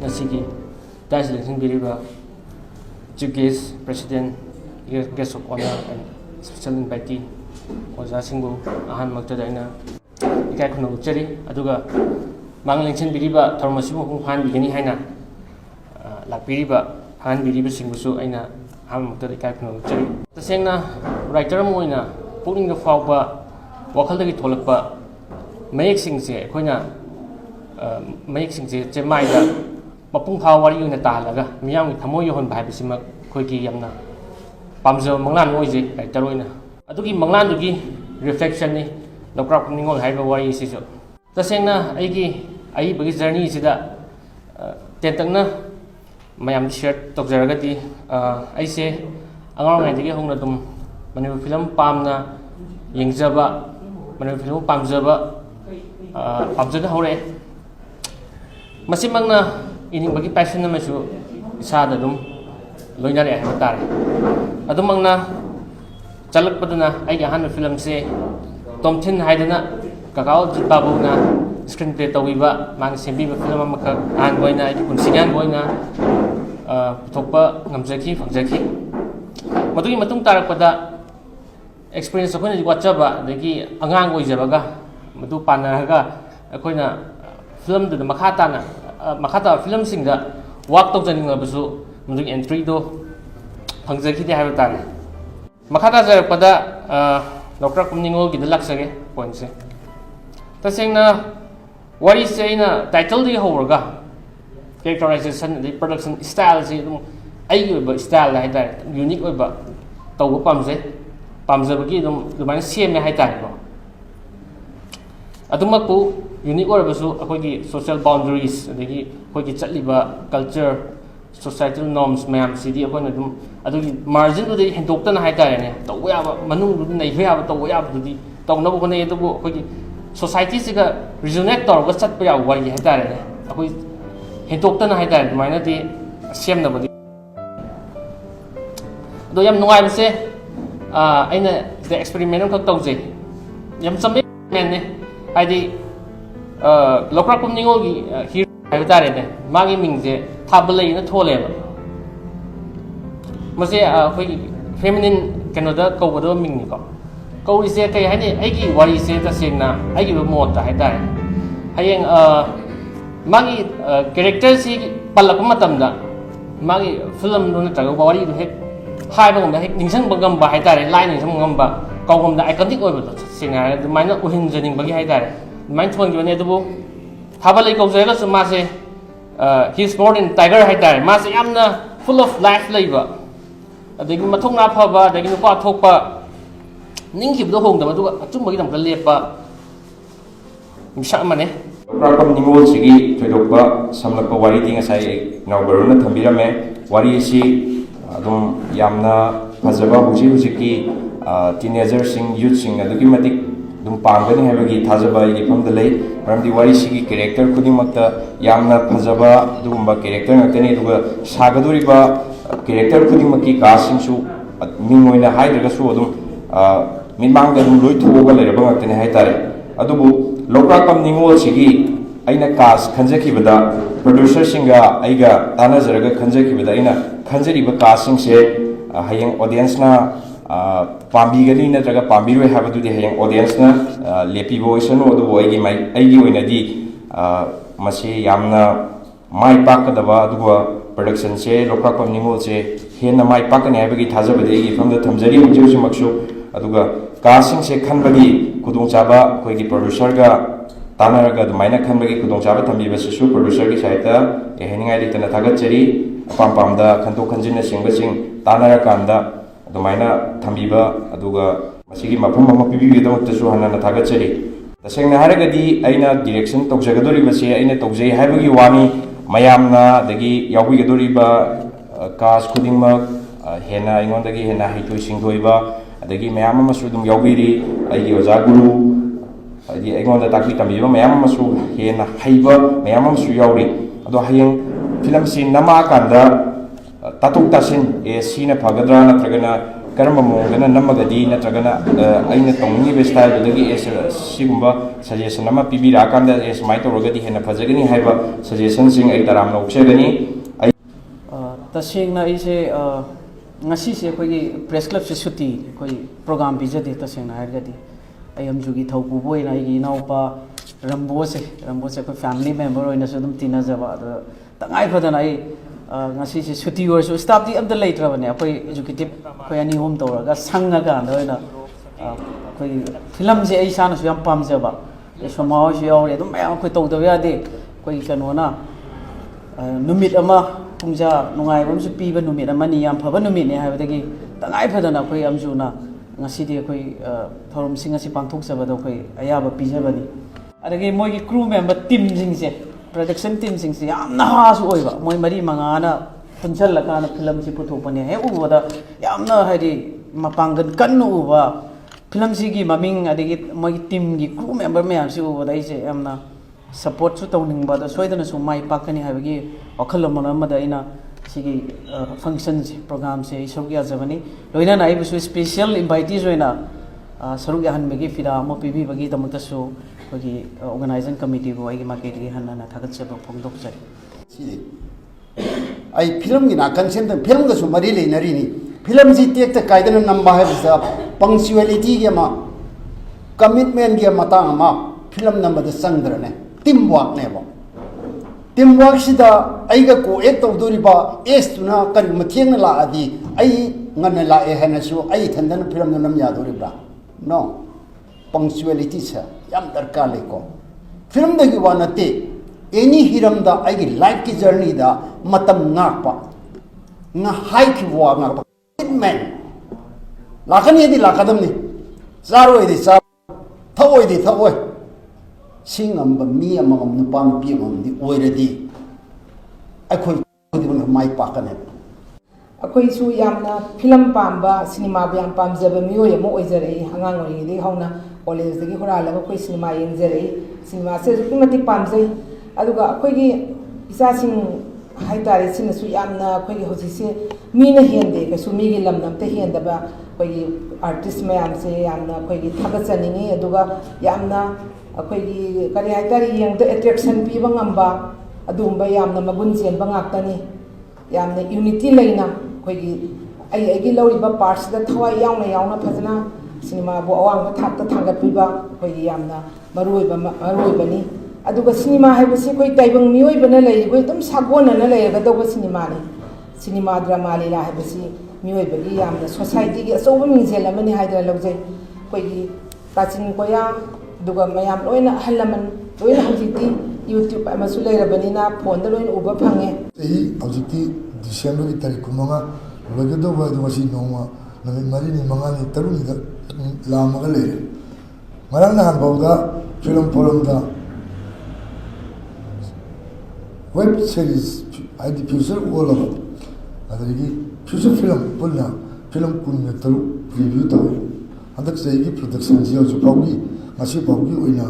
Nasiki, Dash Lincoln Biriba, Chief Guest, President, Guest of Honor, and Special Invitee, Oza Singhu, Ahan Magdadaina, Ikakuno Cherry, Aduga, Mang Lincoln Biriba, Tormasimu, Han Bigani Haina, La Biriba, Han Biriba Singhusu, Aina, Han Magdadaikuno Cherry. The Sena, writer Moina, putting the Fauba, Wakaldaki Tolapa, Make Sings, Koina, Make Sings, Jemaida. Mapung Hawari in the Talaga, Miam with Tamoyon by Bisima, Koiki Yamna, Pamzo Manglan Moise, like Taroina. Aduki Manglan to give reflection, no crop Ningle Hyper Wari is it. The Sena, Aiki, Ai Bugis journey is that Tetana, Mayam shirt, Tokzaragati, I say, along I take home to Manu film Pamna, Yingzaba, Manu film Pamzaba, Pamzaka Hore. Masimangna. Ini bagi passion na masu isa dadum loina re hatar adumangna chalak paduna ai gahan film se tomthin haidana kakao babu na screenplay tawiba mang sembi film amaka an boina ai kunsingan boina thokpa ngamjaki fangjaki madugi matung tarakpada experience akoina watchaba dagi angang oijabaga madu panaraga akoina film du makhatana Makata film singa walk to Janin Basu, Munding entry do Pangzaki de Havatari. Makata Pada Dr. Kumningo get the luxury points. The saying what is saying title the Hoga characterization, the production style, I style like that, unique over Togo Pamze, Pamzabaki, the man see me high time. Atumaku unique orbsu akogi social boundaries adagi akogi chatliba culture societal norms mayam sidi akona dum adugi margin du de hendokta na haitare ne to ya manung du nei ya to ya du di to na bu ne du akogi society siga resonate tor ga chat pa ya wari haitare ne akoi hendokta na haitare maina di sem na bodi do yam nungai bse aina the experiment ko tawje yam sambe ne Adi Lokra Kumningo here Havatare, Magi Mingze, Tabale in a Toleva. Mose feminine Canada Kovodo Mingo. Go is there, Agi, what is it? The Signa, I give a more to Haidare. Hayang Magi characters Palakumatamda, Magi film Donata, what do you have? High on the Nixon Bagamba Haidare, line in some gamba. Kau the iconic over the singer, the minor Uhin Jenning Bagi Haidare. Mind one given edible. Havali goes a masse, he's more than Tiger Haidare. Massey Amna full of life labor. The Matuna Pava, the Ginupa Topa Ninki the home, the Tumagam Lepa Shamane. Rakam Nimol Sigi, Twedopa, some like writing as I now Baruna Tambirame, Warishi, Adum Yamna, Pazava, Hujiki. Teenager sing youth sing adugimatic dum pangani habagi thajaba ifam the lay from the wari sigi character kudimata yamna phajaba dugumba character ngakani duga sagaduriba character kudimaki casting su mingoina haidraga su adum minmangda dum loi thuoga leraba ngakani haitare adubu lokrakam ningol sigi aina cast khanjakibada producer singa aiga tanajaraga khanjakibada aina khanjariba casting se hayang audience na Pambigani Natraga Pambiru have to the Hayang audience na Lepi voice and the way my Aigi Masi Yamna my Pakadava Dua production say Lokakam Nimo say Hena my Pakan Abagi Tazabadi from the Tamzari Josi Makshu Aduga casting say Kanbagi Kudung Chaba Kogi producer ga Tanaraga the minor Kanbagi Kudung Chaba Tambi Vasu producer Saita a Henning Idita Tagacheri Pampamda Kanto Kanjina Singing Tanarakanda the Mina Tambiba, Aduga, Masigi Mapuma Pibi, the Suhana Tagacheri. The Sang Haragadi, Aina direction, Toksagadori Vasia, Aina Tokse, Havagi Wani, Mayamna, the Gi, Yawigadoriba, Kas Kudima, Hena, Ingondagi, Hena, Hitu Singoiba, the Gi Mayama Sudum Yawiri, Agi Ozaguru, the Egon the Taki Tambiba, Mayamasu, Hena, Haiba, Mayamasu Yauri, Adohaying, Film Sin Namakanda. Tatuk tasin e sina pagadra na tragana ꯀꯔꯝꯕ ꯃꯑꯣꯡꯗꯅ ꯅꯝꯃꯒꯗꯤ ꯅꯠꯇ꯭ꯔꯒꯅ ꯑꯩꯅ ꯇꯧꯅꯤꯡꯉꯤꯕ ꯁ꯭ꯇꯥꯏꯜꯗꯨꯗꯒꯤ ꯁꯤꯒꯨꯝꯕ suggestion ꯑꯃ ꯄꯤꯕꯤꯔꯛꯑꯀꯥꯟꯗ ꯁꯨꯃꯥꯏꯅ ꯇꯧꯔꯒꯗꯤ ꯍꯦꯟꯅ ꯐꯖꯒꯅꯤ ꯍꯥꯏꯕ ꯁꯖꯦꯁꯟꯁꯤꯡ ꯑꯩ ꯇꯔꯥꯝꯅ ꯑꯣꯛꯆꯒꯅꯤ. ꯇꯁꯦꯡꯅ ꯑꯩꯁꯦ ꯉꯁꯤꯁꯦ ꯑꯩꯈꯣꯏꯒꯤ ꯄ꯭ꯔꯦꯁ ꯀ꯭ꯂꯕꯁꯦ ꯁꯨꯇꯤ ꯑꯩꯈꯣꯏ ꯄ꯭ꯔꯣꯒ꯭ꯔꯥꯝ ꯄꯤꯖꯗꯦ. ꯇꯁꯦꯡꯅ ꯍꯥꯏꯔꯒꯗꯤ ꯑꯩ ꯑꯝꯖꯨꯒꯤ ꯊꯧꯄꯨꯕ ꯑꯣꯏꯅ ꯑꯩꯒꯤ ꯏꯅꯥꯎꯄꯥ ꯔꯝꯕꯣꯁꯦ ꯑꯩꯈꯣꯏ ꯐꯦꯃꯤꯂꯤ ꯃꯦꯝꯕꯔ ꯑꯣꯏꯅꯁꯨ ꯑꯗꯨꯝ ꯇꯤꯟꯅꯖꯕ. ꯑꯗ ꯇꯉꯥꯏ ꯐꯗꯅ ꯑꯩ ꯉꯁꯤꯁꯦ ꯁꯨꯇꯤ ꯑꯣꯏꯔꯁꯨ ꯁ꯭ꯇꯥꯐꯇꯤ ꯑꯝꯇ ꯂꯩꯇ꯭ꯔꯕꯅꯦ. ꯑꯩꯈꯣꯏ ꯑꯦꯖꯨꯀꯦꯇꯤꯞ ꯑꯩꯈꯣꯏ ꯑꯅꯤ ꯑꯍꯨꯝ ꯇꯧꯔꯒ ꯁꯪꯉꯀꯥꯟꯗ ꯑꯣꯏꯅ ꯑꯩꯈꯣꯏ ꯐꯤꯂꯝꯁꯦ ꯑꯩ ꯏꯁꯥꯅꯁꯨ ꯌꯥꯝ ꯄꯥꯝꯖꯕ. ꯁꯣꯃꯥ ꯍꯣꯏꯁꯨ ꯌꯥꯎꯔꯦ. ꯑꯗꯨꯝ ꯃꯌꯥꯝ ꯑꯩꯈꯣꯏ ꯇꯧꯗꯕ ꯌꯥꯗꯦ. ꯑꯩꯈꯣꯏ ꯀꯩꯅꯣꯅ ꯅꯨꯃꯤꯠ ꯑꯃ ꯄꯨꯡꯖꯥ ꯅꯨꯡꯉꯥꯏꯕ ꯑꯃꯁꯨ ꯄꯤꯕ ꯅꯨꯃꯤꯠ ꯑꯃꯅꯤ, ꯌꯥꯝ ꯐꯕ ꯅꯨꯃꯤꯠꯅꯤ ꯍꯥꯏꯕꯗꯒꯤ ꯇꯉꯥꯏ ꯐꯗꯅ ꯑꯩꯈꯣꯏ ꯑꯝꯖꯨꯅ ꯉꯁꯤꯗꯤ ꯑꯩꯈꯣꯏ ꯊꯧꯔꯝꯁꯤꯡ ꯑꯁꯤ ꯄꯥꯡꯊꯣꯛꯆꯕꯗ ꯑꯩꯈꯣই ꯑꯌꯥꯕ ꯄꯤꯖꯕꯅꯤ. ꯑꯗꯒꯤ ꯃꯣꯏꯒꯤ ꯀ꯭ꯔꯨ ꯃꯦꯝꯕꯔ ꯇꯤꯝꯁꯤꯡꯁꯦ, ꯄ꯭ꯔꯗꯛꯁꯟ ꯇꯤꯝꯁꯤꯡꯁꯦ ꯌꯥꯝ ꯅꯍꯥꯁꯨ ꯑꯣꯏꯕ. ꯃꯣꯏ 3-5ꯅ ꯄꯨꯟꯁꯤꯜꯂꯀꯥꯟꯗ ꯐꯤꯂꯝꯁꯤ ꯄꯨꯊꯣꯛꯄꯅꯦ. ꯍꯦꯛ ꯎꯕꯗ ꯌꯥꯝꯅ ꯍꯥꯏꯗꯤ ꯃꯄꯥꯡꯒꯜ ꯀꯟꯅ ꯎꯕ ꯐꯤꯂꯝꯁꯤꯒꯤ ꯃꯃꯤꯡ ꯑꯗꯒꯤ ꯃꯣꯏꯒꯤ ꯇꯤꯝꯒꯤ ꯀ꯭ꯔꯨ ꯃꯦꯝꯕꯔ ꯃꯌꯥꯝꯁꯤ ꯎꯕꯗ ꯑꯩꯁꯦ ꯌꯥꯝꯅ ꯁꯞꯄꯣꯔꯠꯁꯨ ꯇꯧꯅꯤꯡꯕ, ꯑꯗ ꯁꯣꯏꯗꯅꯁꯨ ꯃꯥꯏ ꯄꯥꯛꯀꯅꯤ ꯍꯥꯏꯕꯒꯤ ꯋꯥꯈꯜꯂꯣꯟ ꯑꯃꯗ ꯑꯩꯅ ꯁꯤꯒꯤ ꯐꯪꯁꯟꯁꯦ, ꯄ꯭ꯔꯣꯒ꯭ꯔꯥꯝꯁꯦ ꯑꯩ ꯁꯔꯨꯛ ꯌꯥꯖꯕꯅꯤ. ꯂꯣꯏꯅꯅ ꯑꯩꯕꯨꯁꯨ ꯁ꯭ꯄꯦꯁꯤꯌꯦꯜ ꯏꯟꯚꯥꯏꯇꯤꯁ ꯑꯣꯏꯅ ꯁꯔꯨꯛ ꯌꯥꯍꯟꯕꯒꯤ ꯐꯤꯔꯥ ꯑꯃ ꯄꯤꯕꯤꯕꯒꯤꯗꯃꯛꯇꯁꯨ ꯑꯩꯈꯣꯏꯒꯤ ꯑꯣꯔꯒꯅꯥꯏꯖꯤꯡ ꯀꯃꯤꯇꯤꯕꯨ ꯑꯩꯒꯤ ꯃꯥꯏꯀꯩꯗꯒꯤ ꯍꯟꯅ ꯊꯥꯒꯠꯆꯕ ꯐꯣꯡꯗꯣꯛꯆꯔꯤ. ꯑꯩ ꯐꯤꯂꯝꯒꯤ ꯅꯥꯀꯟꯁꯤꯗ ꯐꯤꯂꯝꯒꯁꯨ ꯃꯔꯤ ꯂꯩꯅꯔꯤꯅꯤ. ꯐꯤꯂꯝꯁꯤ ꯇꯦꯛꯇ ꯀꯥꯏꯗꯅ ꯅꯝꯕ ꯍꯥꯏꯕꯁꯤꯗ ꯄꯪꯆꯨꯋꯦꯂꯤꯇꯤꯒꯤ ꯑꯃ, ꯀꯃꯤꯠꯃꯦꯟꯒꯤ ꯃꯇꯥꯡ ꯑꯃ ꯐꯤꯂꯝ ꯅꯝꯕꯗ ꯆꯪꯗ꯭ꯔꯅꯦ. ꯇꯤꯝ ꯋꯥꯛꯅꯦꯕ. ꯇꯤꯝ ꯋꯥꯛꯁꯤꯗ ꯑꯩꯒ ꯀꯣꯑꯦꯛ ꯇꯧꯗꯣꯔꯤꯕ ꯑꯦꯁꯇꯨꯅ ꯀꯔꯤꯒꯨꯝꯕ ꯊꯦꯡꯅ ꯂꯥꯛꯑꯗꯤ ꯑꯩ ꯉꯟꯅ ꯂꯥꯛꯑꯦ ꯍꯥꯏꯅꯁꯨ ꯑꯩ ꯏꯊꯟꯗꯅ ꯐꯤꯂꯝꯗꯨ ꯅꯝ ꯌꯥꯗꯣꯔꯤꯕ꯭ꯔꯥ? ꯅꯣ. ꯄꯪꯆꯨꯋꯦꯂꯤꯇꯤꯁꯦ ꯌꯥꯝ ꯗꯔꯀꯥꯔ ꯂꯩꯀꯣ. ꯐꯤꯂꯝꯗꯒꯤ ꯋꯥ ꯅꯠꯇꯦ, ꯑꯦꯅꯤ ꯍꯤꯔꯝꯗ ꯑꯩꯒꯤ ꯂꯥꯏꯐꯀꯤ ꯖꯔꯅꯤꯗ ꯃꯇꯝ ꯉꯥꯛꯄ, ꯍꯥꯏꯈꯤꯕ ꯋꯥ ꯉꯥꯛꯄ, ꯀꯃꯤꯠꯃꯦꯟ. ꯂꯥꯛꯀꯅꯤꯗꯤ ꯂꯥꯛꯀꯗꯕꯅꯤ, ꯆꯥꯔꯣꯏꯗꯤ ꯆꯥꯔꯣꯏ, ꯊꯛꯑꯣꯏꯗꯤ ꯊꯛꯑꯣꯏ. ꯁꯤ ꯉꯝꯕ ꯃꯤ ꯑꯃꯃꯝ, ꯅꯨꯄꯥ ꯅꯨꯄꯤ ꯑꯃꯃꯝꯗꯤ ꯑꯣꯏꯔꯗꯤ ꯑꯩꯈꯣꯏ ꯈꯨꯗꯤꯡꯃꯛ ꯃꯥꯏ ꯄꯥꯛꯀꯅꯤ. ꯑꯩꯈꯣꯏꯁꯨ ꯌꯥꯝꯅ ꯐꯤꯂꯝ ꯄꯥꯝꯕ, ꯁꯤꯅꯦꯃꯥꯕꯨ ꯌꯥꯝ ꯄꯥꯝꯖꯕ ꯃꯤꯑꯣꯏ ꯑꯃ ꯑꯣꯏꯖꯔꯛꯏ. ꯑꯉꯥꯡ ꯑꯣꯏꯔꯤꯉꯩꯗꯒꯤ ꯍꯧꯅ ꯀꯣꯂꯦꯖꯇꯒꯤ ꯍꯨꯔꯥꯜꯂꯒ ꯑꯩꯈꯣই ꯁꯤꯅꯦꯃꯥ ꯌꯦꯡꯖꯔꯛꯏ. ꯁꯤꯅꯦꯃꯥꯁꯦ ꯑꯗꯨꯛꯀꯤ ꯃꯇꯤꯛ ꯄꯥꯝꯖꯩ. ꯑꯗꯨꯒ ꯑꯩꯈꯣꯏꯒꯤ ꯏꯆꯥꯁꯤꯡ ꯍꯥꯏꯇꯥꯔꯦ, ꯁꯤꯅꯁꯨ ꯌꯥꯝꯅ ꯑꯩꯈꯣꯏꯒꯤ ꯍꯧꯖꯤꯛꯁꯦ ꯃꯤꯅ ꯍꯦꯟꯗꯦ ꯀꯩꯁꯨ, ꯃꯤꯒꯤ ꯂꯝ ꯑꯝꯇ ꯍꯦꯟꯗꯕ ꯑꯩꯈꯣꯏꯒꯤ ꯑꯥꯔꯇꯤꯁ ꯃꯌꯥꯝꯁꯦ ꯌꯥꯝꯅ ꯑꯩꯈꯣꯏꯒꯤ ꯊꯥꯒꯠꯆꯅꯤꯡꯉꯤ. ꯑꯗꯨꯒ ꯌꯥꯝꯅ ꯑꯩꯈꯣꯏꯒꯤ ꯀꯔꯤ ꯍꯥꯏꯇꯥꯔꯦ, ꯌꯦꯡꯕꯗ ꯑꯦꯇ꯭ꯔꯦꯛꯁꯟ ꯄꯤꯕ ꯉꯝꯕ ꯑꯗꯨꯒꯨꯝꯕ ꯌꯥꯝꯅ ꯃꯒꯨꯟ ꯆꯦꯟꯕ ꯉꯥꯛꯇꯅꯤ. ꯌꯥꯝꯅ ꯌꯨꯅꯤꯇꯤ ꯂꯩꯅ ꯑꯩꯈꯣꯏꯒꯤ ꯑꯩꯒꯤ ꯂꯧꯔꯤꯕ ꯄꯥꯔꯠꯁꯤꯗ ꯊꯋꯥꯏ ꯌꯥꯎꯅ ꯐꯖꯅ ꯁꯤꯅꯦꯃꯥꯕꯨ ꯑꯋꯥꯡꯕ ꯊꯥꯛꯇ ꯊꯥꯡꯒꯠꯄꯤꯕ ꯑꯩꯈꯣꯏꯒꯤ ꯌꯥꯝꯅ ꯃꯔꯨꯑꯣꯏꯕꯅꯤ. ꯑꯗꯨꯒ ꯁꯤꯅꯦꯃꯥ ꯍꯥꯏꯕꯁꯤ ꯑꯩꯈꯣꯏ ꯇꯥꯏꯕꯪ ꯃꯤꯑꯣꯏꯕꯅ ꯂꯩꯔꯤꯕ ꯑꯗꯨꯝ ꯁꯥꯒꯣꯟꯅꯅ ꯂꯩꯔꯒꯗꯧꯕ ꯁꯤꯅꯦꯃꯥꯅꯤ. ꯁꯤꯅꯦꯃꯥ, ꯗ꯭ꯔꯃꯥ, ꯂꯤꯂꯥ ꯍꯥꯏꯕꯁꯤ ꯃꯤꯑꯣꯏꯕꯒꯤ ꯌꯥꯝꯅ ꯁꯣꯁꯥꯏꯇꯤꯒꯤ ꯑꯆꯧꯕ ꯃꯤꯡꯖꯦꯜ ꯑꯃꯅꯤ ꯍꯥꯏꯗꯅ ꯂꯧꯖꯩ. ꯑꯩꯈꯣꯏꯒꯤ ꯀꯥꯆꯤꯟ ꯀꯣꯌꯥ ꯑꯗꯨꯒ ꯃꯌꯥꯝ ꯂꯣꯏꯅ ꯑꯍꯜ ꯂꯃꯟ ꯂꯣꯏꯅ ꯍꯧꯖꯤꯛꯇꯤ ꯌꯨꯇ꯭ꯌꯨꯕ ꯑꯃꯁꯨ ꯂꯩꯔꯕꯅꯤꯅ ꯐꯣꯟꯗ ꯂꯣꯏꯅ ꯎꯕ ꯐꯪꯉꯦ. ꯆꯍꯤ ꯍꯧꯖꯤꯛꯇꯤ ꯗꯤꯁꯦꯝꯕꯔꯒꯤ ꯇꯥꯔꯤꯛ 9 ꯂꯣꯏꯒꯗꯧꯕ, ꯑꯗꯨ ꯉꯁꯤ ꯅꯣꯡꯃ ꯅꯨꯃꯤꯠ 4ꯅꯤ 5ꯅꯤ 6ꯅꯤꯗ ꯂꯥꯝꯃꯒ ꯂꯩꯔꯦ. ꯉꯔꯥꯡ ꯅꯍꯥꯟ ꯐꯥꯎꯗ ꯐꯤꯂꯝ ꯐꯣꯔꯝꯗ ꯋꯦꯕ ꯁꯤꯔꯤꯁ ꯍꯥꯏꯗꯤ ꯐ꯭ꯌꯨꯆꯔ ꯑꯣꯜꯂꯕ, ꯑꯗꯒꯤ ꯐ꯭ꯌꯨꯆꯔ ꯐꯤꯂꯝ ꯄꯨꯟꯅ ꯐꯤꯂꯝ 13 ꯔꯤꯚ꯭ꯌꯨ ꯇꯧꯋꯤ. ꯍꯟꯗꯛ ꯆꯍꯤꯒꯤ ꯄ꯭ꯔꯣꯗꯛꯁꯟꯁꯤ ꯍꯧꯖꯤꯛ ꯐꯥꯎꯒꯤ ꯉꯁꯤ ꯐꯥꯎꯒꯤ ꯑꯣꯏꯅ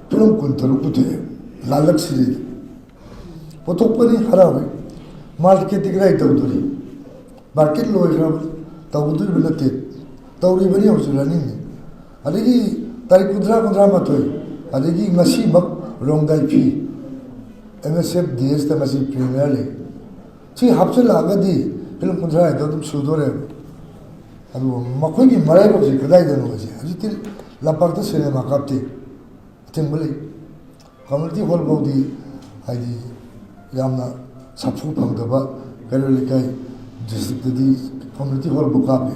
ꯐꯤꯂꯝ 13 ꯄꯨꯊꯣꯛꯑꯦ. ꯂꯥꯜꯂꯛ ꯁꯤꯔꯤꯗ ꯄꯨꯊꯣꯛꯄꯅꯤ, ꯍꯔꯥꯎꯏ. ꯃꯥꯔꯀꯦꯠꯇꯤ ꯀꯗꯥꯏ ꯇꯧꯗꯣꯔꯤ? ꯃꯥꯔꯀꯦꯠ ꯂꯣꯏꯈ꯭ꯔꯕ, ꯇꯧꯒꯗꯣꯔꯤꯕ ꯅꯠꯇꯦ, ꯇꯧꯔꯤꯕꯅꯤ, ꯍꯧꯖꯤꯛ ꯔꯟꯅꯤꯡꯅꯤ. ꯑꯗꯒꯤ ꯇꯥꯔꯤꯛ 30-31 ꯑꯗꯒꯤ ꯉꯁꯤꯃꯛ ꯔꯣꯡꯗꯥꯏ ꯐꯤ MSF DSꯗ ꯉꯁꯤ ꯄ꯭ꯔꯤꯃꯤꯌꯔ ꯂꯩ. ꯁꯤ ꯍꯥꯞꯆꯤꯜꯂꯛꯑꯒꯗꯤ ꯐꯤꯂꯝ 30 ꯍꯥꯏꯗꯣ ꯑꯗꯨꯝ ꯁꯨꯗꯣꯔꯦꯕ. ꯑꯗꯨꯒ ꯃꯈꯣꯏꯒꯤ ꯃꯔꯥꯏꯕꯛꯁꯤ ꯀꯗꯥꯏꯗꯅꯣ ꯍꯧꯖꯤꯛ? ꯍꯧꯖꯤꯛꯇꯤ ꯂꯝꯄꯥꯛꯇ ꯁꯤꯅꯦꯃꯥ ꯀꯥꯞꯇꯦ, ꯑꯊꯤꯡꯕ ꯂꯩ. ꯀꯝꯃꯨꯅꯤꯇꯤ ꯍꯣꯜ ꯐꯥꯎꯗꯤ ꯍꯥꯏꯗꯤ ꯌꯥꯝꯅ ꯁꯥꯐꯨ ꯐꯪꯗꯕ ꯀꯩꯔꯣꯜ ꯂꯩꯀꯥꯏ ꯗꯤꯁꯇ꯭ꯔꯤꯛꯇꯗꯤ ꯀꯝꯃꯨꯅꯤꯇꯤ ꯍꯣꯜꯕꯨ ꯀꯥꯞꯄꯦ.